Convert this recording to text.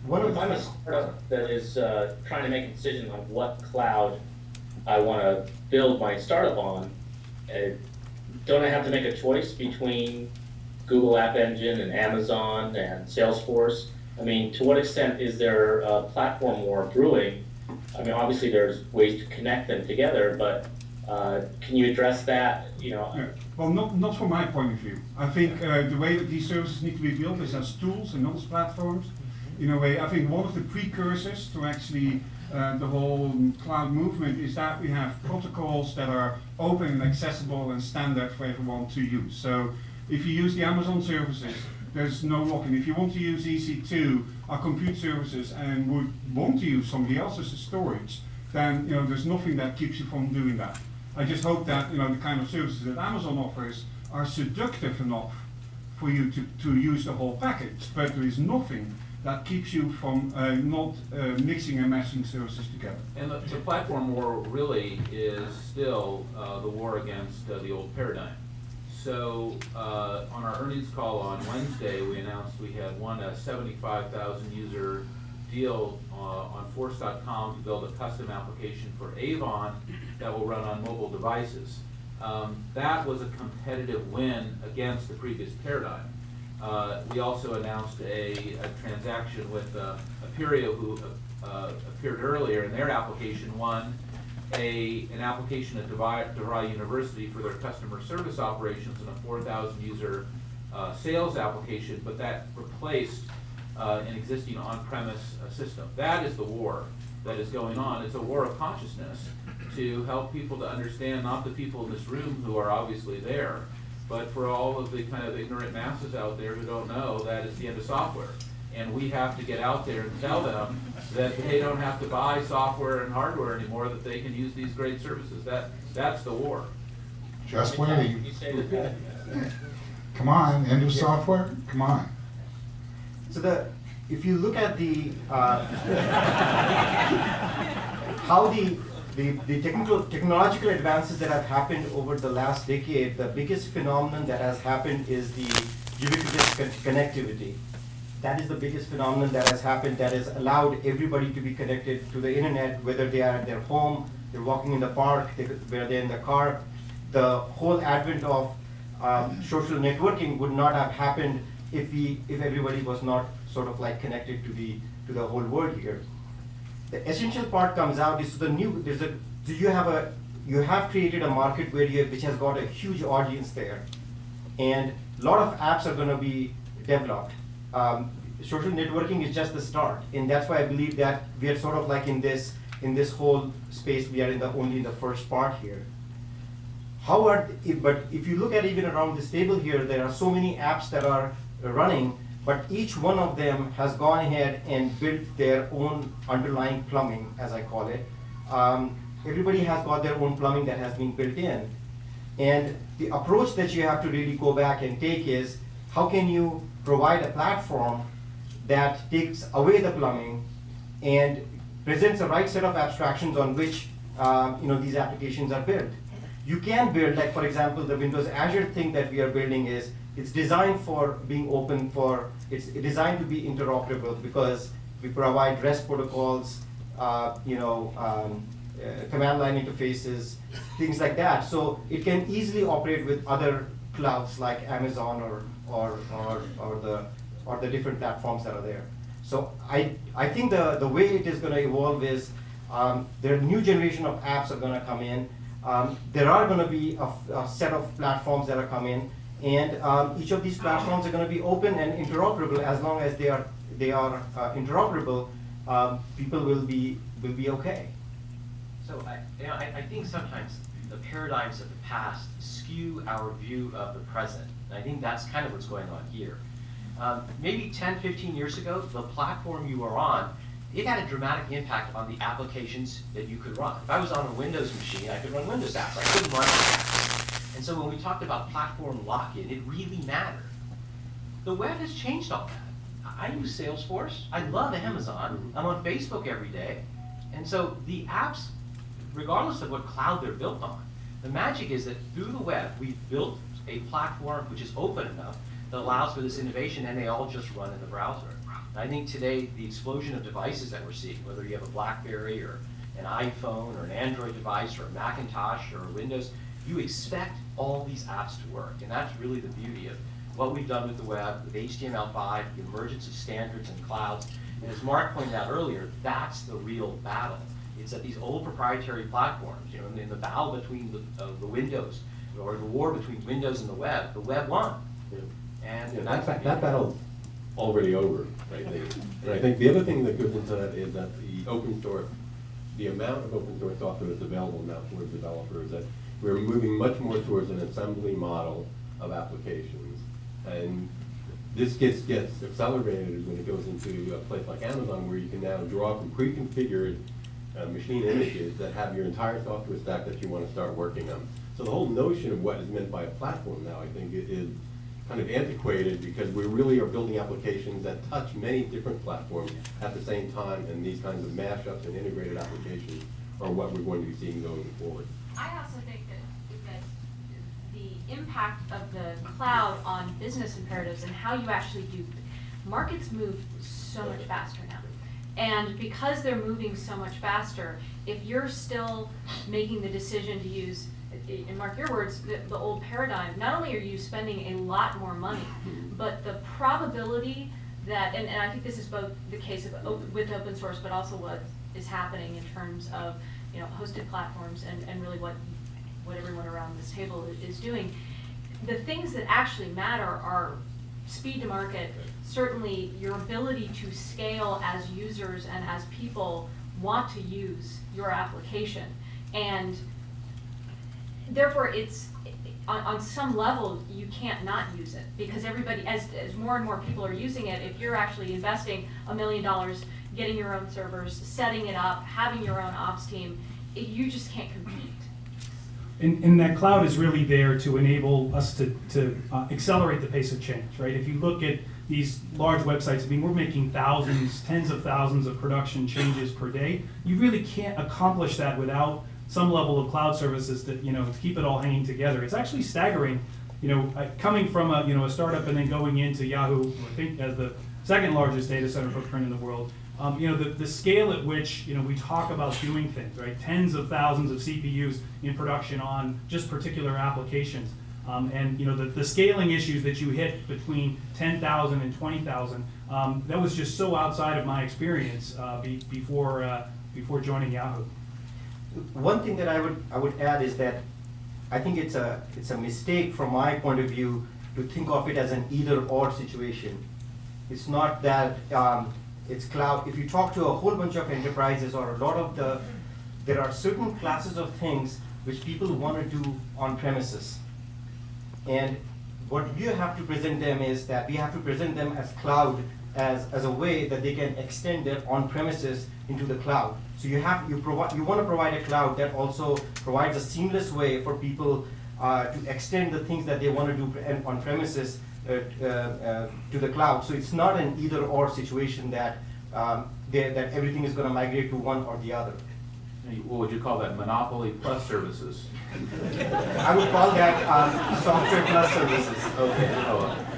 If I'm a startup that is trying to make a decision on what cloud I want to build my startup on, uh, don't I have to make a choice between Google App Engine and Amazon and Salesforce? I mean, to what extent is there a platform war brewing? I mean, obviously there's ways to connect them together, but can you address that? Yeah. Well, not from my point of view. I think the way that these services need to be built is as tools and not as platforms. In a way, I think one of the precursors to actually the whole cloud movement is that we have protocols that are open and accessible and standard for everyone to use. So if you use the Amazon services, there's no lock-in. If you want to use EC2, our compute services, and would want to use somebody else's storage, then there's nothing that keeps you from doing that. I just hope that the kind of services that Amazon offers are seductive enough for you to use the whole package, but there is nothing that keeps you from not mixing and matching services together. And the platform war really is still the war against the old paradigm. So on our earnings call on Wednesday, we announced we had won a 75,000 user deal on Force.com to build a custom application for Avon that will run on mobile devices. That was a competitive win against the previous paradigm. We also announced a transaction with Aperio, who appeared earlier, and their application won an application at DeVry University for their customer service operations and a 4,000 user sales application, but that replaced an existing on-premise system. That is the war that is going on. It's a war of consciousness to help people to understand, not the people in this room who are obviously there, but for all of the kind of ignorant masses out there who don't know that it's the end of software. And we have to get out there and tell them that they don't have to buy software and hardware anymore, that they can use these great services. That's the war. Just waiting. You say that. Come on, end of software? Come on. So if you look at the how the technological advances that have happened over the last decade, the biggest phenomenon that has happened is the ubiquitous connectivity. That is the biggest phenomenon that has happened, that has allowed everybody to be connected to the internet, whether they are at their home, they're walking in the park, whether they're in the car. The whole advent of social networking would not have happened if everybody was not sort of like connected to the whole world here. The essential part comes out is you have created a market which has got a huge audience there, and a lot of apps are going to be developed. Social networking is just the start, and that's why I believe that we are sort of like in this whole space, we are only in the first part here. But if you look at even around this table here, there are so many apps that are running, but each one of them has gone ahead and built their own underlying plumbing, as I call it. Everybody has got their own plumbing that has been built in. And the approach that you have to really go back and take is, how can you provide a platform that takes away the plumbing and presents the right set of abstractions on which these applications are built. You can build, like for example, the Windows Azure thing that we are building it's designed for being open, it's designed to be interoperable, because we provide REST protocols, command line interfaces, things like that. So it can easily operate with other clouds like Amazon or the different platforms that are there. So I think the way it is going to evolve is there are new generation of apps are going to come in. There are going to be a set of platforms that are coming, and each of these platforms are going to be open and interoperable. As long as they are interoperable, people will be okay. So I think sometimes the paradigms of the past skew our view of the present. And I think that's kind of what's going on here. Maybe 10, 15 years ago, the platform you were on, it had a dramatic impact on the applications that you could run. If I was on a Windows machine, I could run Windows apps. I couldn't run apps. And so when we talked about platform lock-in, it really mattered. The web has changed all that. I use Salesforce. I love Amazon. I'm on Facebook every day. And so the apps, regardless of what cloud they're built on, the magic is that through the web, we've built a platform which is open enough that allows for this innovation, and they all just run in the browser. And I think today, the explosion of devices that we're seeing, whether you have a BlackBerry or an iPhone or an Android device or a Macintosh or a Windows, you expect all these apps to work. And that's really the beauty of what we've done with the web, with HTML5, the emergence of standards and clouds. And as Mark pointed out earlier, that's the real battle. It's that these old proprietary platforms, in the battle between the Windows, or the war between Windows and the web won. And that's That battle's already over, right? And I think the other thing that goes into that is that the open source, the amount of open source software that's available now for developers, that we're moving much more towards an assembly model of applications. And this gets accelerated when it goes into a place like Amazon, where you can now draw from pre-configured machine images that have your entire software stack that you want to start working on. So the whole notion of what is meant by a platform now, I think, is kind of antiquated, because we really are building applications that touch many different platforms at the same time, and these kinds of mashups and integrated applications are what we're going to be seeing going forward. I also think that the impact of the cloud on business imperatives and how you actually do, markets move so much faster now. And because they're moving so much faster, if you're still making the decision to use, in Mark, your words, the old paradigm, not only are you spending a lot more money, but the probability that, and I think this is both the case with open source, but also what is happening in terms of hosted platforms and really what everyone around this table is doing. The things that actually matter are speed to market, certainly your ability to scale as users and as people want to use your application. And therefore, it's on some level you can't not use it, because everybody, as more and more people are using it, if you're actually investing $1 million, getting your own servers, setting it up, having your own ops team, you just can't compete. And that cloud is really there to enable us to accelerate the pace of change, right? If you look at these large websites, we're making thousands, tens of thousands of production changes per day. You really can't accomplish that without some level of cloud services that, to keep it all hanging together. It's actually staggering, coming from a startup and then going into Yahoo, I think as the second largest data center footprint in the world. The scale at which we talk about doing things, right? Tens of thousands of CPUs in production on just particular applications, and the scaling issues that you hit between 10,000 and 20,000. That was just so outside of my experience before joining Yahoo. One thing that I would add is that I think it's a mistake from my point of view to think of it as an either-or situation. It's not that it's cloud. If you talk to a whole bunch of enterprises or a lot of there are certain classes of things which people want to do on premises. And what you have to present them is that we have to present them as cloud as a way that they can extend their on-premises into the cloud. So you want to provide a cloud that also provides a seamless way for people to extend the things that they want to do on premises to the cloud. So it's not an either-or situation that that everything is going to migrate to one or the other. What would you call that? Monopoly plus services? I would call that software plus services. Okay. Oh,